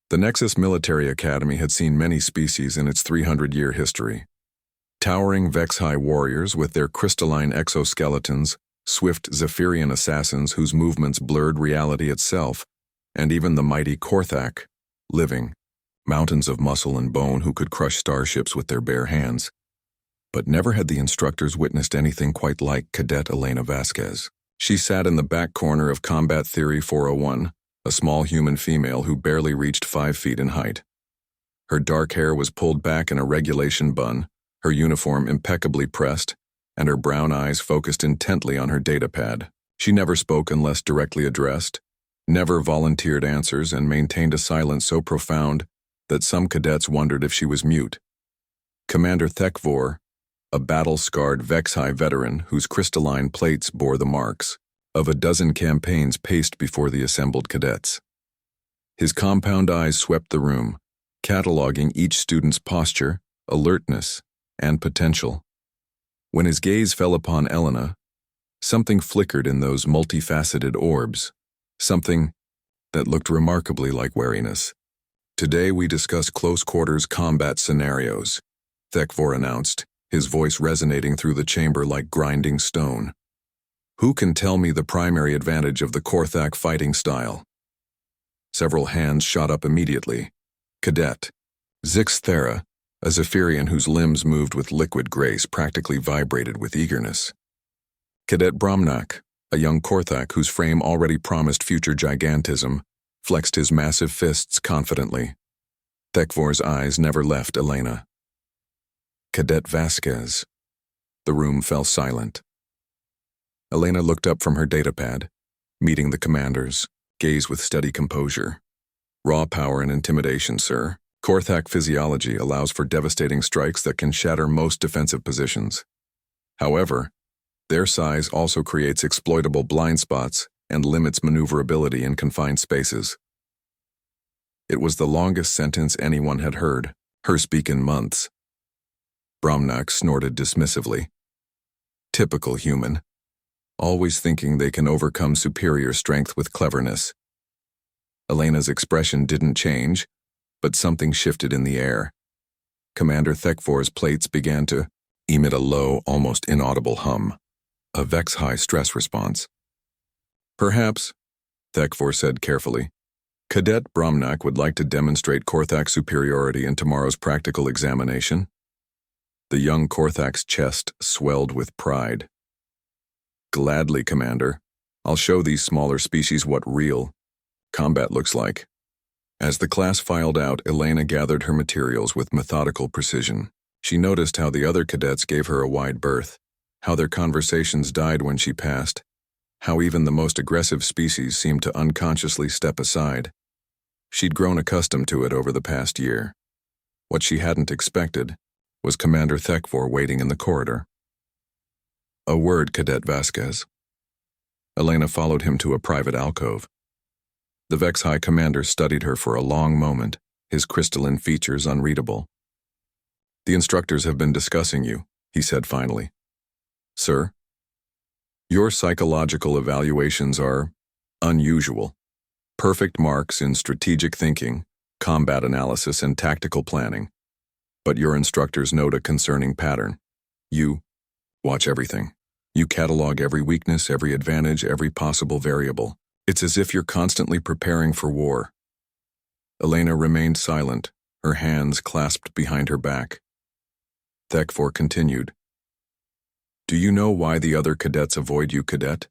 The Nexus Military Academy had seen many species in its 300-year history. Towering Vex-High warriors with their crystalline exoskeletons, swift Zephyrian assassins whose movements blurred reality itself, and even the mighty Korthak, living, mountains of muscle and bone who could crush starships with their bare hands. But never had the instructors witnessed anything quite like Cadet Elena Vasquez. She sat in the back corner of Combat Theory 401, a small human female who barely reached 5 feet in height. Her dark hair was pulled back in a regulation bun, her uniform impeccably pressed, and her brown eyes focused intently on her datapad. She never spoke unless directly addressed, never volunteered answers, and maintained a silence so profound that some cadets wondered if she was mute. Commander Thekvor, a battle-scarred Vex-High veteran whose crystalline plates bore the marks of a dozen campaigns paced before the assembled cadets. His compound eyes swept the room, cataloging each student's posture, alertness, and potential. When his gaze fell upon Elena, something flickered in those multifaceted orbs, something that looked remarkably like wariness. "Today we discuss close-quarters combat scenarios," Thekvor announced, his voice resonating through the chamber like grinding stone. "Who can tell me the primary advantage of the Korthak fighting style?" Several hands shot up immediately. Cadet Zixthera, a Zephyrian whose limbs moved with liquid grace, practically vibrated with eagerness. Cadet Bromnak, a young Korthak whose frame already promised future gigantism, flexed his massive fists confidently. Thekvor's eyes never left Elena. Cadet Vasquez. The room fell silent. Elena looked up from her datapad, meeting the commander's gaze with steady composure. "Raw power and intimidation, sir. Korthak physiology allows for devastating strikes that can shatter most defensive positions. However, their size also creates exploitable blind spots and limits maneuverability in confined spaces." It was the longest sentence anyone had heard her speak in months. Bromnak snorted dismissively. Typical human. Always thinking they can overcome superior strength with cleverness. Elena's expression didn't change, but something shifted in the air. Commander Thekvor's plates began to emit a low, almost inaudible hum, a Vex-High stress response. "Perhaps," Thekvor said carefully, "Cadet Bromnak would like to demonstrate Korthak superiority in tomorrow's practical examination." The young Korthak's chest swelled with pride. "Gladly, Commander. I'll show these smaller species what real combat looks like." As the class filed out, Elena gathered her materials with methodical precision. She noticed how the other cadets gave her a wide berth, how their conversations died when she passed, how even the most aggressive species seemed to unconsciously step aside. She'd grown accustomed to it over the past year. What she hadn't expected was Commander Thekvor waiting in the corridor. "A word, Cadet Vasquez." Elena followed him to a private alcove. The Vex-High commander studied her for a long moment, his crystalline features unreadable. "The instructors have been discussing you," he said finally. "Sir, your psychological evaluations are unusual. Perfect marks in strategic thinking, combat analysis, and tactical planning. But your instructors note a concerning pattern. You watch everything. You catalog every weakness, every advantage, every possible variable. It's as if you're constantly preparing for war." Elena remained silent, her hands clasped behind her back. Thekvor continued. "Do you know why the other cadets avoid you, Cadet?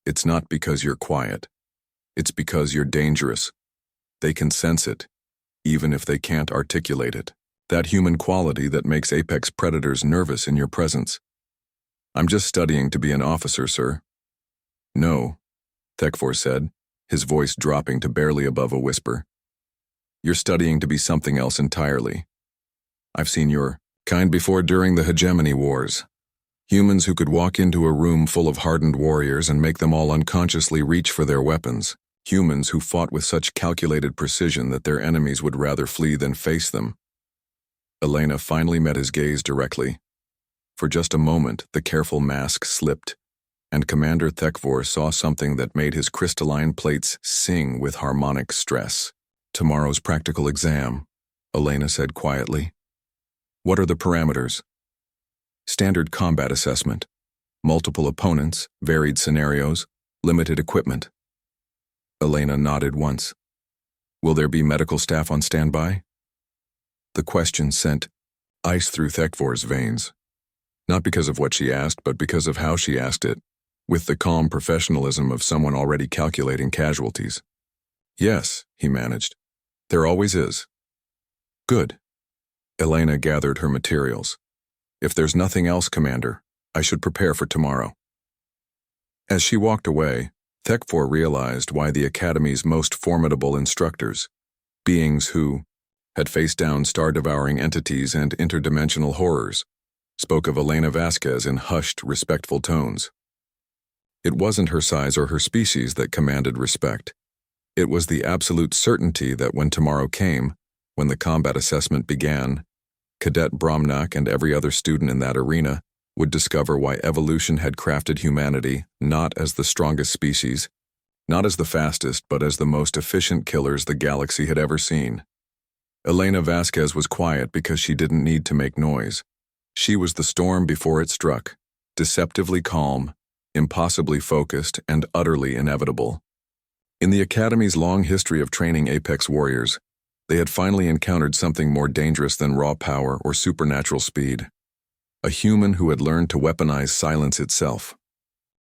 It's not because you're quiet. It's because you're dangerous. They can sense it, even if they can't articulate it. That human quality that makes apex predators nervous in your presence." "I'm just studying to be an officer, sir." "No," Thekvor said, his voice dropping to barely above a whisper. "You're studying to be something else entirely. I've seen your kind before during the Hegemony Wars. Humans who could walk into a room full of hardened warriors and make them all unconsciously reach for their weapons. Humans who fought with such calculated precision that their enemies would rather flee than face them." Elena finally met his gaze directly. For just a moment, the careful mask slipped, and Commander Thekvor saw something that made his crystalline plates sing with harmonic stress. Tomorrow's practical exam, Elena said quietly. What are the parameters? Standard combat assessment. Multiple opponents, varied scenarios, limited equipment. Elena nodded once. Will there be medical staff on standby? The question sent ice through Thekvor's veins. Not because of what she asked, but because of how she asked it, with the calm professionalism of someone already calculating casualties. Yes, he managed. There always is. Good. Elena gathered her materials. If there's nothing else, Commander, I should prepare for tomorrow. As she walked away, Thekfor realized why the Academy's most formidable instructors, beings who had faced down star-devouring entities and interdimensional horrors, spoke of Elena Vasquez in hushed, respectful tones. It wasn't her size or her species that commanded respect. It was the absolute certainty that when tomorrow came, when the combat assessment began, Cadet Bromnak and every other student in that arena would discover why evolution had crafted humanity not as the strongest species, not as the fastest, but as the most efficient killers the galaxy had ever seen. Elena Vasquez was quiet because she didn't need to make noise. She was the storm before it struck, deceptively calm, impossibly focused, and utterly inevitable. In the Academy's long history of training apex warriors, they had finally encountered something more dangerous than raw power or supernatural speed. A human who had learned to weaponize silence itself.